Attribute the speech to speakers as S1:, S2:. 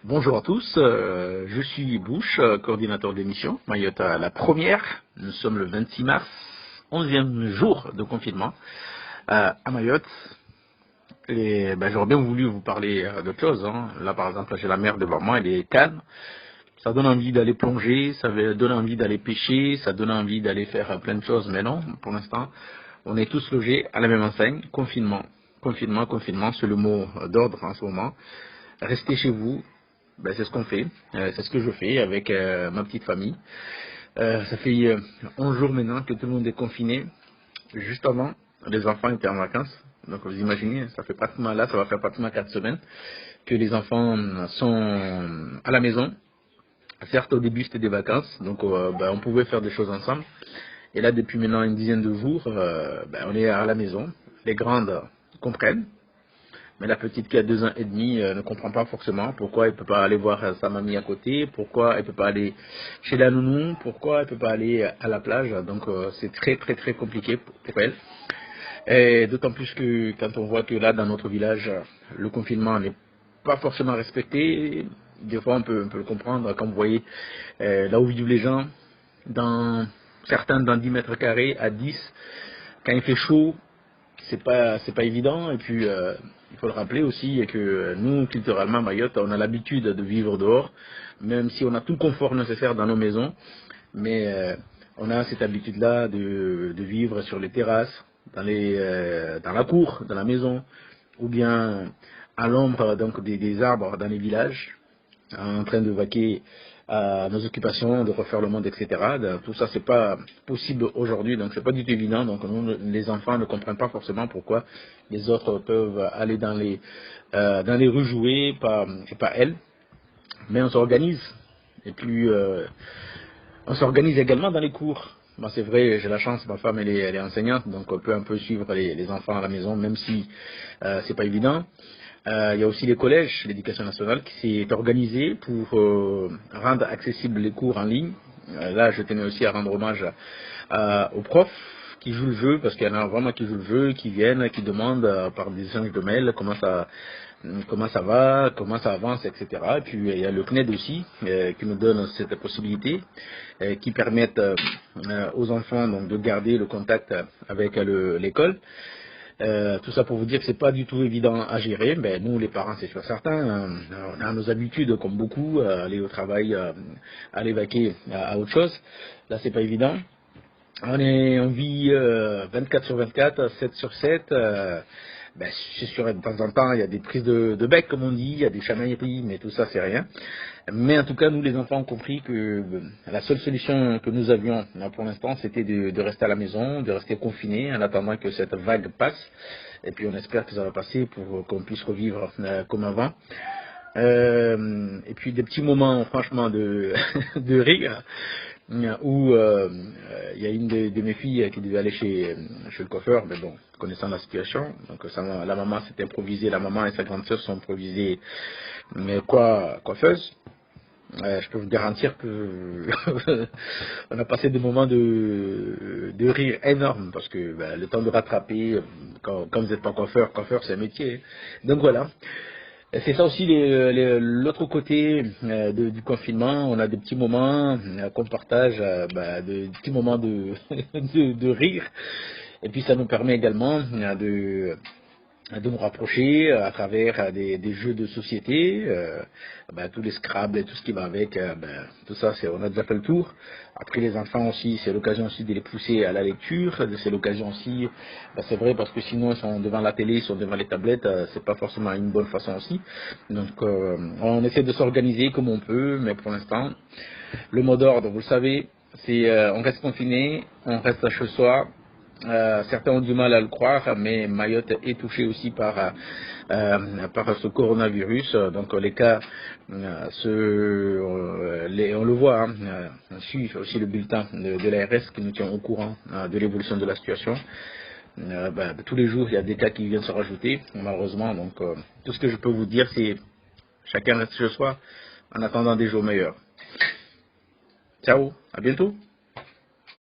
S1: Bonjour à tous, je suis Bush, coordinateur d'émission, Mayotte la première. Nous sommes le 26 mars, 11e jour de confinement à Mayotte. Et j'aurais bien voulu vous parler d'autre chose. Là par exemple, j'ai la mer devant moi, elle est calme. Ça donne envie d'aller plonger, ça donne envie d'aller pêcher, ça donne envie d'aller faire plein de choses. Mais non, pour l'instant, on est tous logés à la même enseigne. Confinement, confinement, confinement, c'est le mot d'ordre en ce moment. Restez chez vous. C'est ce qu'on fait, c'est ce que je fais avec ma petite famille. Ça fait 11 jours maintenant que tout le monde est confiné. Juste avant, les enfants étaient en vacances. Donc vous imaginez, ça fait pratiquement là, ça va faire pratiquement 4 semaines que les enfants sont à la maison. Certes, au début c'était des vacances, donc on pouvait faire des choses ensemble. Et là, depuis maintenant une dizaine de jours, on est à la maison. Les grandes comprennent. Mais la petite qui a 2 ans et demi ne comprend pas forcément pourquoi elle peut pas aller voir sa mamie à côté, pourquoi elle peut pas aller chez la nounou, pourquoi elle peut pas aller à la plage. Donc c'est très très très compliqué pour elle. Et d'autant plus que quand on voit que là dans notre village, le confinement n'est pas forcément respecté. Des fois on peut le comprendre quand vous voyez là où vivent les gens, dans certains dans 10 mètres carrés à 10, quand il fait chaud, c'est pas évident. Et puis il faut le rappeler aussi que nous culturellement à Mayotte on a l'habitude de vivre dehors, même si on a tout le confort nécessaire dans nos maisons, mais on a cette habitude là de vivre sur les terrasses, dans la cour de la maison, ou bien à l'ombre donc des arbres dans les villages, en train de vaquer à nos occupations, de refaire le monde, etc. Tout ça, c'est pas possible aujourd'hui, donc c'est pas du tout évident. Donc nous, les enfants ne comprennent pas forcément pourquoi les autres peuvent aller dans les rues jouer, et pas elles. Mais on s'organise. Et puis on s'organise également dans les cours. Moi, c'est vrai, j'ai la chance, ma femme elle est enseignante, donc on peut un peu suivre les enfants à la maison, même si c'est pas évident. Il y a aussi les collèges, l'éducation nationale qui s'est organisée pour rendre accessibles les cours en ligne. Là, je tenais aussi à rendre hommage aux profs qui jouent le jeu, parce qu'il y en a vraiment qui jouent le jeu, qui viennent, qui demandent par des échanges de mails comment ça va, comment ça avance, etc. Et puis il y a le CNED aussi qui nous donne cette possibilité, qui permettent aux enfants donc de garder le contact avec l'école. Tout ça pour vous dire que c'est pas du tout évident à gérer. Nous, les parents, c'est sûr certain. On a nos habitudes, comme beaucoup, aller au travail, aller vaquer à autre chose. Là, c'est pas évident. On vit 24 sur 24, 7 sur 7. C'est sûr, de temps en temps, il y a des prises de bec, comme on dit, il y a des chamailleries, mais tout ça, c'est rien. Mais en tout cas, nous, les enfants, ont compris que la seule solution que nous avions pour l'instant, c'était de rester à la maison, de rester confinés en attendant que cette vague passe. Et puis, on espère que ça va passer pour qu'on puisse revivre comme avant. Et puis, des petits moments, franchement, de rire, où il y a une de mes filles qui devait aller chez le coiffeur, mais bon, connaissant la situation, donc la maman s'est improvisée, la maman et sa grande sœur sont improvisées, mais coiffeuse. Je peux vous garantir que on a passé des moments de rire énormes, parce que le temps de rattraper, quand vous n'êtes pas coiffeur c'est un métier. Donc voilà. C'est ça aussi l'autre côté du confinement. On a des petits moments qu'on partage, des petits moments de rire. Et puis ça nous permet également de nous rapprocher à travers des jeux de société, tous les Scrabble et tout ce qui va avec, tout ça, on a déjà fait le tour. Après les enfants aussi, c'est l'occasion aussi de les pousser à la lecture, c'est l'occasion aussi, c'est vrai parce que sinon ils sont devant la télé, ils sont devant les tablettes, c'est pas forcément une bonne façon aussi. Donc on essaie de s'organiser comme on peut, mais pour l'instant, le mot d'ordre, vous le savez, c'est on reste confiné, on reste chez soi. Certains ont du mal à le croire, mais Mayotte est touchée aussi par ce coronavirus. Donc les cas, on le voit, on suit aussi le bulletin de l'ARS qui nous tient au courant de l'évolution de la situation. Tous les jours, il y a des cas qui viennent se rajouter, malheureusement. Donc tout ce que je peux vous dire, c'est chacun reste chez soi en attendant des jours meilleurs. Ciao, à bientôt.